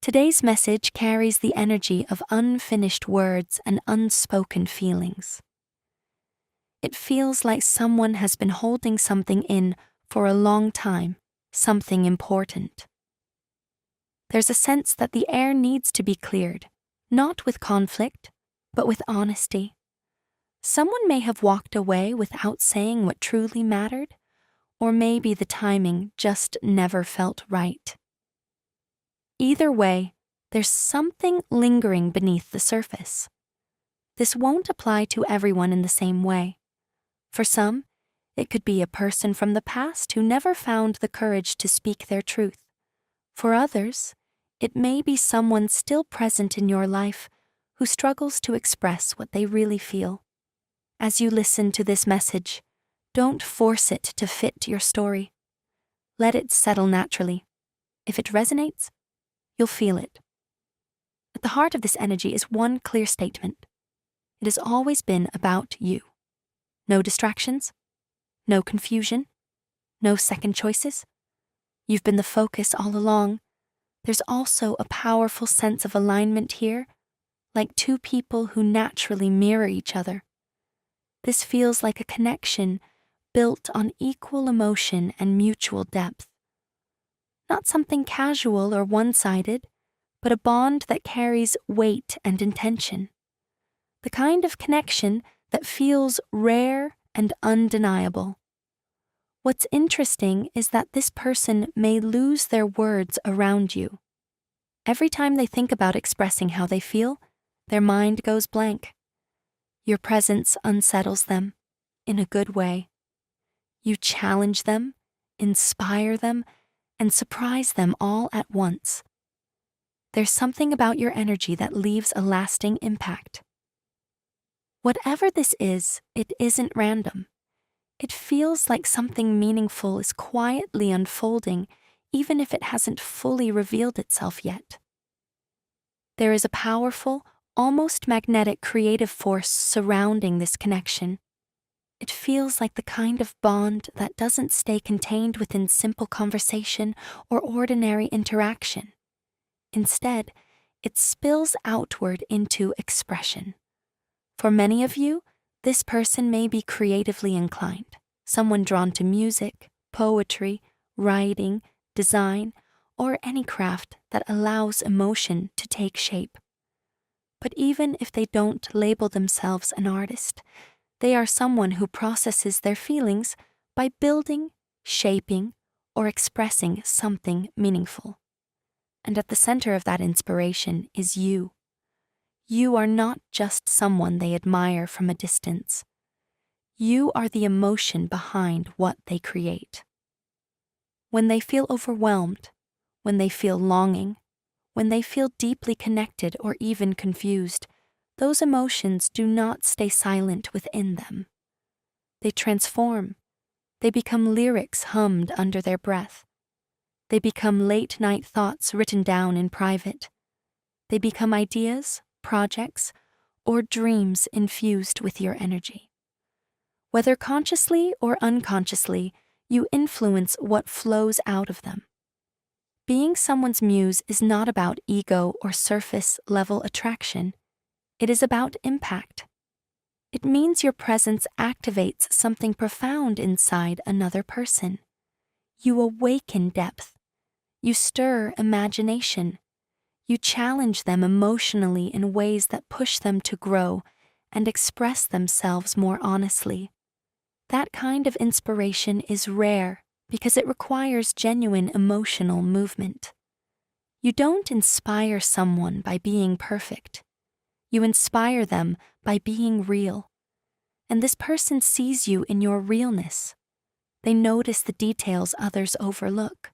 Today's message carries the energy of unfinished words and unspoken feelings. It feels like someone has been holding something in for a long time, something important. There's a sense that the air needs to be cleared, not with conflict, but with honesty. Someone may have walked away without saying what truly mattered, or maybe the timing just never felt right. Either way, there's something lingering beneath the surface. This won't apply to everyone in the same way. For some, it could be a person from the past who never found the courage to speak their truth. For others, it may be someone still present in your life who struggles to express what they really feel. As you listen to this message, don't force it to fit your story. Let it settle naturally. If it resonates, you'll feel it. At the heart of this energy is one clear statement. It has always been about you. No distractions, no confusion, no second choices. You've been the focus all along. There's also a powerful sense of alignment here, like two people who naturally mirror each other. This feels like a connection built on equal emotion and mutual depth. Not something casual or one-sided, but a bond that carries weight and intention. The kind of connection that feels rare and undeniable. What's interesting is that this person may lose their words around you. Every time they think about expressing how they feel, their mind goes blank. Your presence unsettles them, in a good way. You challenge them, inspire them, and surprise them all at once. There's something about your energy that leaves a lasting impact. Whatever this is, it isn't random. It feels like something meaningful is quietly unfolding, even if it hasn't fully revealed itself yet. There is a powerful, almost magnetic creative force surrounding this connection. It feels like the kind of bond that doesn't stay contained within simple conversation or ordinary interaction. Instead, it spills outward into expression. For many of you, this person may be creatively inclined, someone drawn to music, poetry, writing, design, or any craft that allows emotion to take shape. But even if they don't label themselves an artist, they are someone who processes their feelings by building, shaping, or expressing something meaningful. And at the center of that inspiration is you. You are not just someone they admire from a distance. You are the emotion behind what they create. When they feel overwhelmed, when they feel longing, when they feel deeply connected or even confused, those emotions do not stay silent within them. They transform. They become lyrics hummed under their breath. They become late-night thoughts written down in private. They become ideas, projects, or dreams infused with your energy. Whether consciously or unconsciously, you influence what flows out of them. Being someone's muse is not about ego or surface-level attraction. It is about impact. It means your presence activates something profound inside another person. You awaken depth. You stir imagination. You challenge them emotionally in ways that push them to grow and express themselves more honestly. That kind of inspiration is rare because it requires genuine emotional movement. You don't inspire someone by being perfect. You inspire them by being real. And this person sees you in your realness. They notice the details others overlook.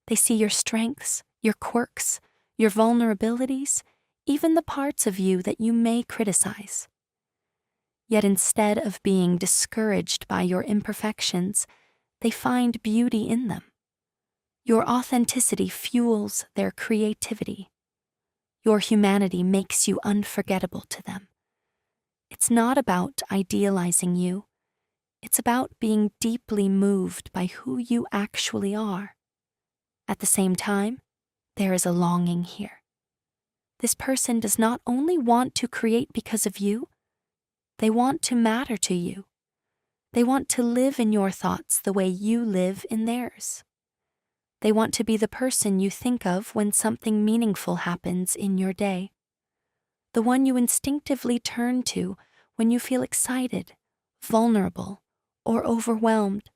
They see your strengths, your quirks, your vulnerabilities, even the parts of you that you may criticize. Yet instead of being discouraged by your imperfections, they find beauty in them. Your authenticity fuels their creativity. Your humanity makes you unforgettable to them. It's not about idealizing you. It's about being deeply moved by who you actually are. At the same time, there is a longing here, This person does not only want to create because of you, they want to matter to you. They want to live in your thoughts the way you live in theirs. They want to be the person you think of when something meaningful happens in your day. The one you instinctively turn to when you feel excited, vulnerable, or overwhelmed.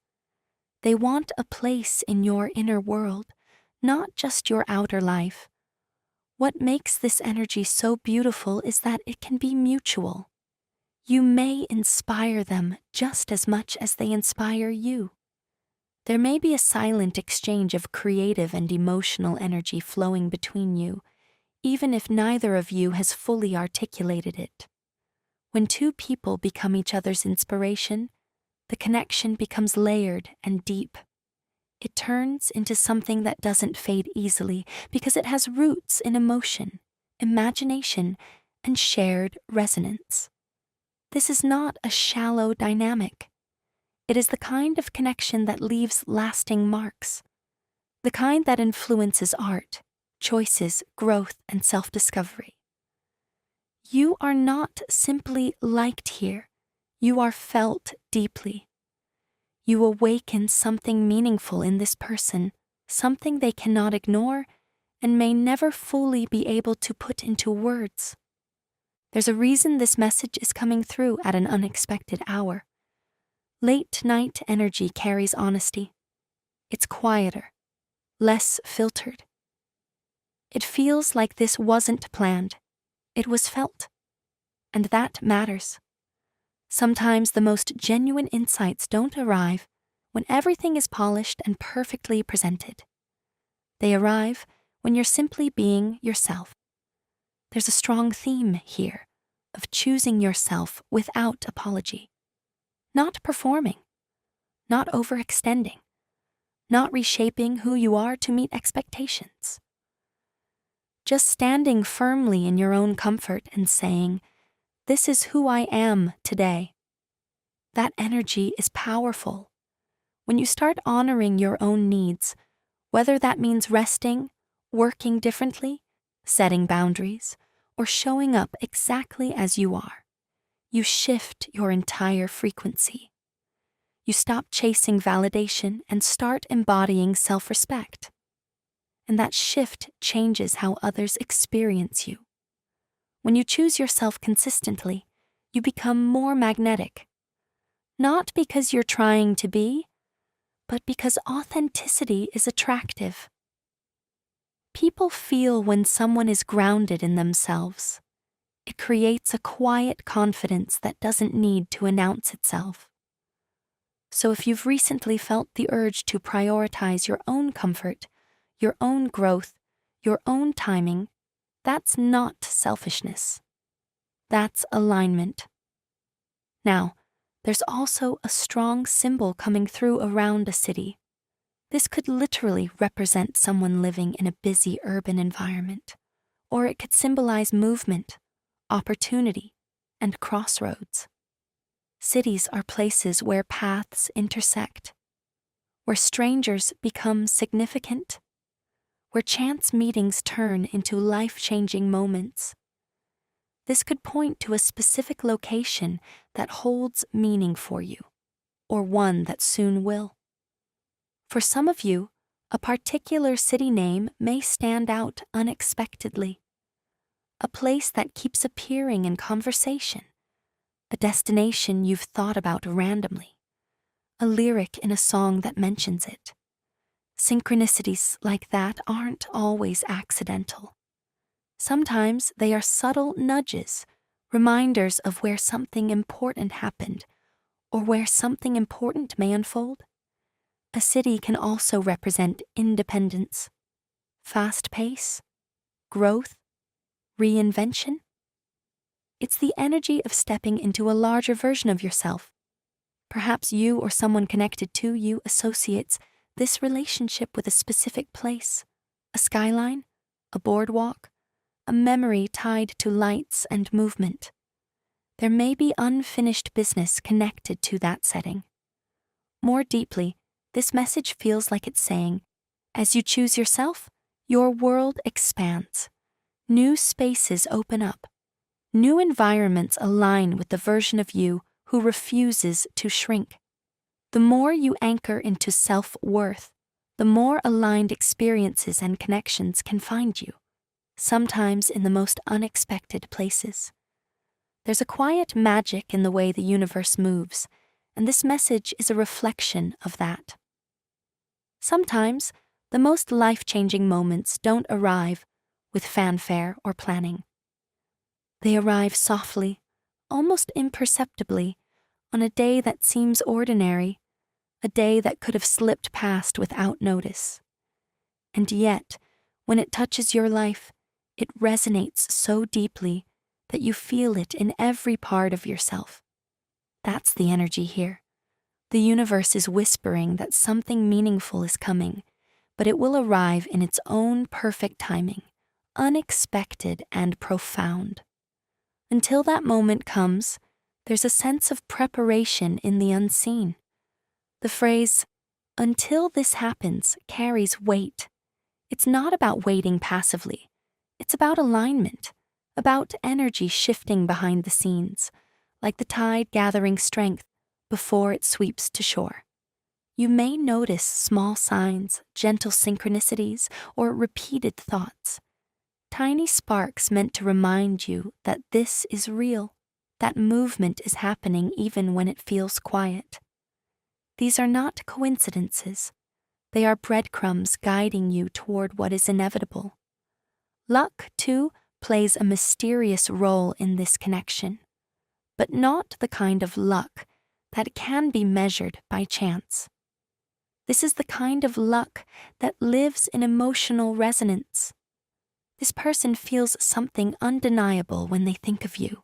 They want a place in your inner world, not just your outer life. What makes this energy so beautiful is that it can be mutual. You may inspire them just as much as they inspire you. There may be a silent exchange of creative and emotional energy flowing between you, even if neither of you has fully articulated it. When two people become each other's inspiration, the connection becomes layered and deep. It turns into something that doesn't fade easily because it has roots in emotion, imagination, and shared resonance. This is not a shallow dynamic. It is the kind of connection that leaves lasting marks, the kind that influences art, choices, growth, and self-discovery. You are not simply liked here, you are felt deeply. You awaken something meaningful in this person, something they cannot ignore and may never fully be able to put into words. There's a reason this message is coming through at an unexpected hour. Late night energy carries honesty. It's quieter, less filtered. It feels like this wasn't planned. It was felt. And that matters. Sometimes the most genuine insights don't arrive when everything is polished and perfectly presented. They arrive when you're simply being yourself. There's a strong theme here of choosing yourself without apology. Not performing, not overextending, not reshaping who you are to meet expectations. Just standing firmly in your own comfort and saying, "This is who I am today." That energy is powerful. When you start honoring your own needs, whether that means resting, working differently, setting boundaries, or showing up exactly as you are, you shift your entire frequency. You stop chasing validation and start embodying self-respect. And that shift changes how others experience you. When you choose yourself consistently, you become more magnetic. Not because you're trying to be, but because authenticity is attractive. People feel when someone is grounded in themselves. It creates a quiet confidence that doesn't need to announce itself. So if you've recently felt the urge to prioritize your own comfort, your own growth, your own timing, that's not selfishness. That's alignment. Now, there's also a strong symbol coming through around a city. This could literally represent someone living in a busy urban environment, or it could symbolize movement, opportunity, and crossroads. Cities are places where paths intersect, where strangers become significant, where chance meetings turn into life-changing moments. This could point to a specific location that holds meaning for you, or one that soon will. For some of you, a particular city name may stand out unexpectedly, a place that keeps appearing in conversation, a destination you've thought about randomly, a lyric in a song that mentions it. Synchronicities like that aren't always accidental. Sometimes they are subtle nudges, reminders of where something important happened, or where something important may unfold. A city can also represent independence, fast pace, growth, reinvention. It's the energy of stepping into a larger version of yourself. Perhaps you or someone connected to you associates this relationship with a specific place, a skyline, a boardwalk, a memory tied to lights and movement. There may be unfinished business connected to that setting. More deeply, this message feels like it's saying, as you choose yourself, your world expands. New spaces open up. New environments align with the version of you who refuses to shrink. The more you anchor into self-worth, the more aligned experiences and connections can find you, sometimes in the most unexpected places. There's a quiet magic in the way the universe moves, and this message is a reflection of that. Sometimes, the most life-changing moments don't arrive with fanfare or planning. They arrive softly, almost imperceptibly, on a day that seems ordinary, a day that could have slipped past without notice. And yet, when it touches your life, it resonates so deeply that you feel it in every part of yourself. That's the energy here. The universe is whispering that something meaningful is coming, but it will arrive in its own perfect timing, unexpected and profound. Until that moment comes, there's a sense of preparation in the unseen. The phrase, "until this happens," carries weight. It's not about waiting passively. It's about alignment, about energy shifting behind the scenes, like the tide gathering strength before it sweeps to shore. You may notice small signs, gentle synchronicities, or repeated thoughts. Tiny sparks meant to remind you that this is real, that movement is happening even when it feels quiet. These are not coincidences. They are breadcrumbs guiding you toward what is inevitable. Luck, too, plays a mysterious role in this connection, but not the kind of luck that can be measured by chance. This is the kind of luck that lives in emotional resonance. This person feels something undeniable when they think of you,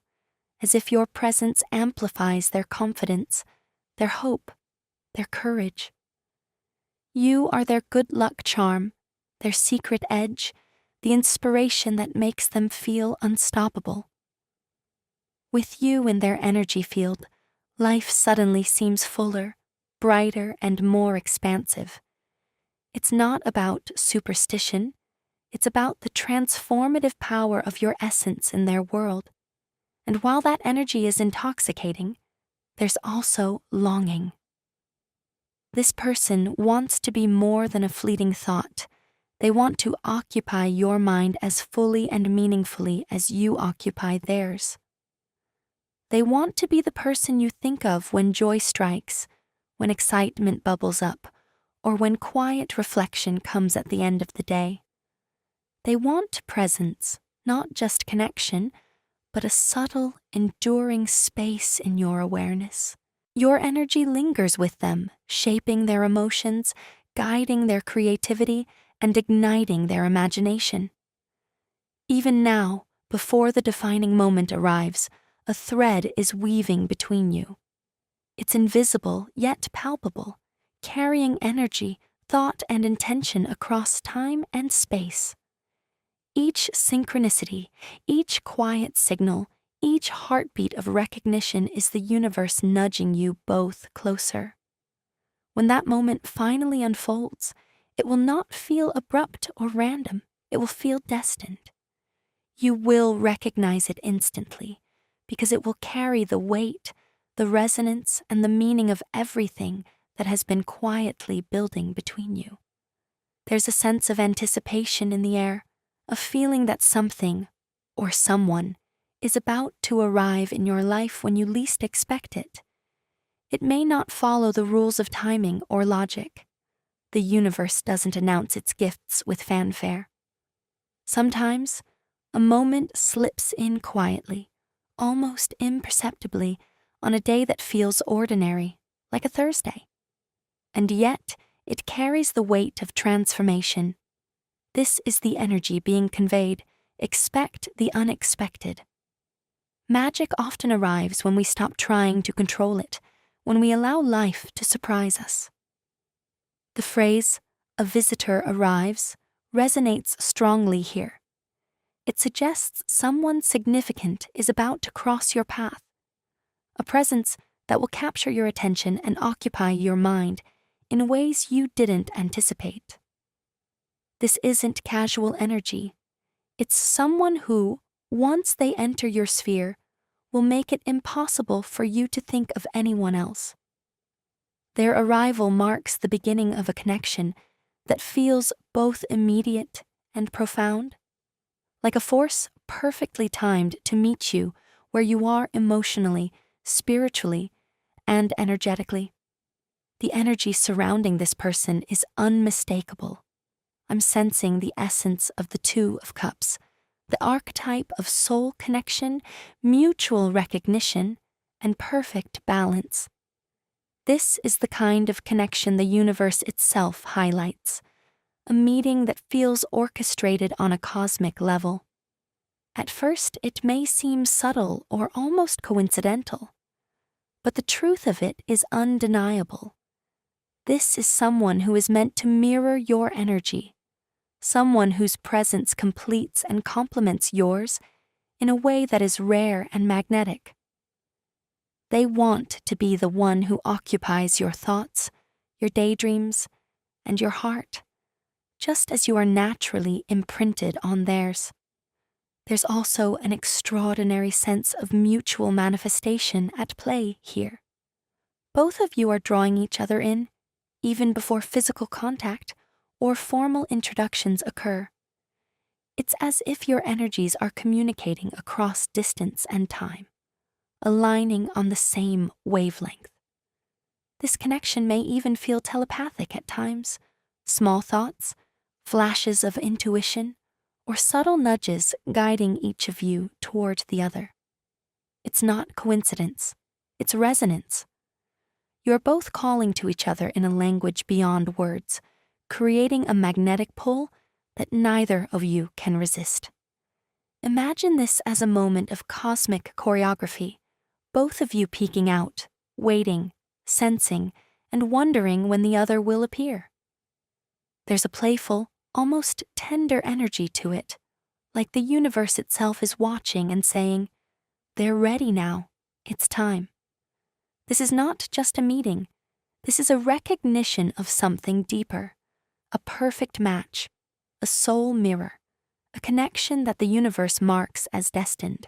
as if your presence amplifies their confidence, their hope, their courage. You are their good luck charm, their secret edge, the inspiration that makes them feel unstoppable. With you in their energy field, life suddenly seems fuller, brighter, and more expansive. It's not about superstition. It's about the transformative power of your essence in their world. And while that energy is intoxicating, there's also longing. This person wants to be more than a fleeting thought. They want to occupy your mind as fully and meaningfully as you occupy theirs. They want to be the person you think of when joy strikes, when excitement bubbles up, or when quiet reflection comes at the end of the day. They want presence, not just connection, but a subtle, enduring space in your awareness. Your energy lingers with them, shaping their emotions, guiding their creativity, and igniting their imagination. Even now, before the defining moment arrives, a thread is weaving between you. It's invisible yet palpable, carrying energy, thought, and intention across time and space. Each synchronicity, each quiet signal, each heartbeat of recognition is the universe nudging you both closer. When that moment finally unfolds, it will not feel abrupt or random. It will feel destined. You will recognize it instantly, because it will carry the weight, the resonance, and the meaning of everything that has been quietly building between you. There's a sense of anticipation in the air, a feeling that something, or someone, is about to arrive in your life when you least expect it. It may not follow the rules of timing or logic. The universe doesn't announce its gifts with fanfare. Sometimes, a moment slips in quietly, almost imperceptibly, on a day that feels ordinary, like a Thursday. And yet, it carries the weight of transformation. This is the energy being conveyed. Expect the unexpected. Magic often arrives when we stop trying to control it, when we allow life to surprise us. The phrase, "a visitor arrives," resonates strongly here. It suggests someone significant is about to cross your path, a presence that will capture your attention and occupy your mind in ways you didn't anticipate. This isn't casual energy. It's someone who, once they enter your sphere, will make it impossible for you to think of anyone else. Their arrival marks the beginning of a connection that feels both immediate and profound, like a force perfectly timed to meet you where you are emotionally, spiritually, and energetically. The energy surrounding this person is unmistakable. I'm sensing the essence of the Two of Cups, the archetype of soul connection, mutual recognition, and perfect balance. This is the kind of connection the universe itself highlights, a meeting that feels orchestrated on a cosmic level. At first, it may seem subtle or almost coincidental, but the truth of it is undeniable. This is someone who is meant to mirror your energy, someone whose presence completes and complements yours in a way that is rare and magnetic. They want to be the one who occupies your thoughts, your daydreams, and your heart, just as you are naturally imprinted on theirs. There's also an extraordinary sense of mutual manifestation at play here. Both of you are drawing each other in, even before physical contact or formal introductions occur. It's as if your energies are communicating across distance and time, aligning on the same wavelength. This connection may even feel telepathic at times, small thoughts, flashes of intuition, or subtle nudges guiding each of you toward the other. It's not coincidence, it's resonance. You're both calling to each other in a language beyond words, creating a magnetic pull that neither of you can resist. Imagine this as a moment of cosmic choreography, both of you peeking out, waiting, sensing, and wondering when the other will appear. There's a playful, almost tender energy to it, like the universe itself is watching and saying, "They're ready now, it's time." This is not just a meeting, this is a recognition of something deeper, a perfect match, a soul mirror, a connection that the universe marks as destined.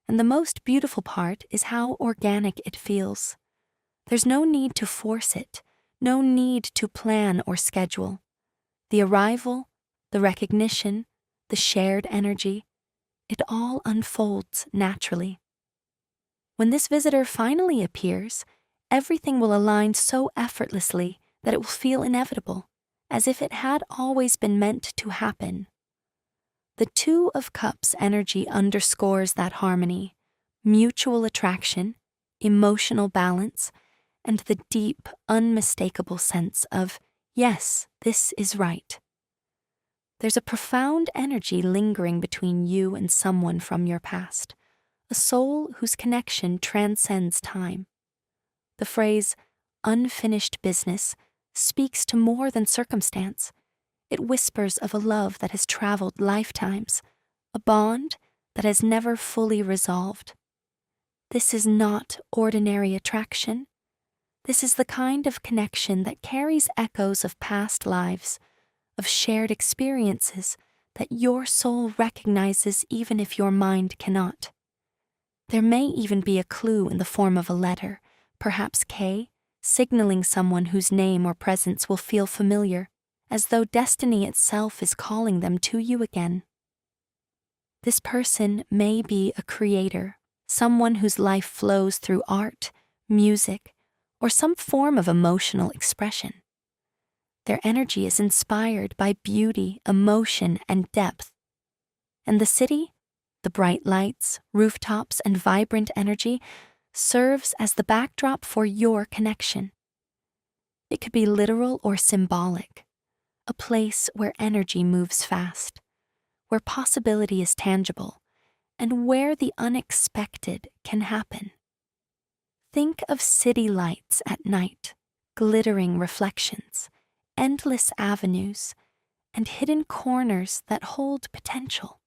And the most beautiful part is how organic it feels. There's no need to force it, no need to plan or schedule. The arrival, the recognition, the shared energy, it all unfolds naturally. When this visitor finally appears, everything will align so effortlessly that it will feel inevitable, as if it had always been meant to happen. The Two of Cups energy underscores that harmony, mutual attraction, emotional balance, and the deep, unmistakable sense of, yes, this is right. There's a profound energy lingering between you and someone from your past, a soul whose connection transcends time. The phrase, unfinished business, speaks to more than circumstance. It whispers of a love that has traveled lifetimes, a bond that has never fully resolved. This is not ordinary attraction. This is the kind of connection that carries echoes of past lives, of shared experiences that your soul recognizes even if your mind cannot. There may even be a clue in the form of a letter, perhaps K, signaling someone whose name or presence will feel familiar, as though destiny itself is calling them to you again. This person may be a creator, someone whose life flows through art, music, or some form of emotional expression. Their energy is inspired by beauty, emotion, and depth. And the city, the bright lights, rooftops, and vibrant energy serves as the backdrop for your connection. It could be literal or symbolic, a place where energy moves fast, where possibility is tangible, and where the unexpected can happen. Think of city lights at night, glittering reflections, endless avenues, and hidden corners that hold potential.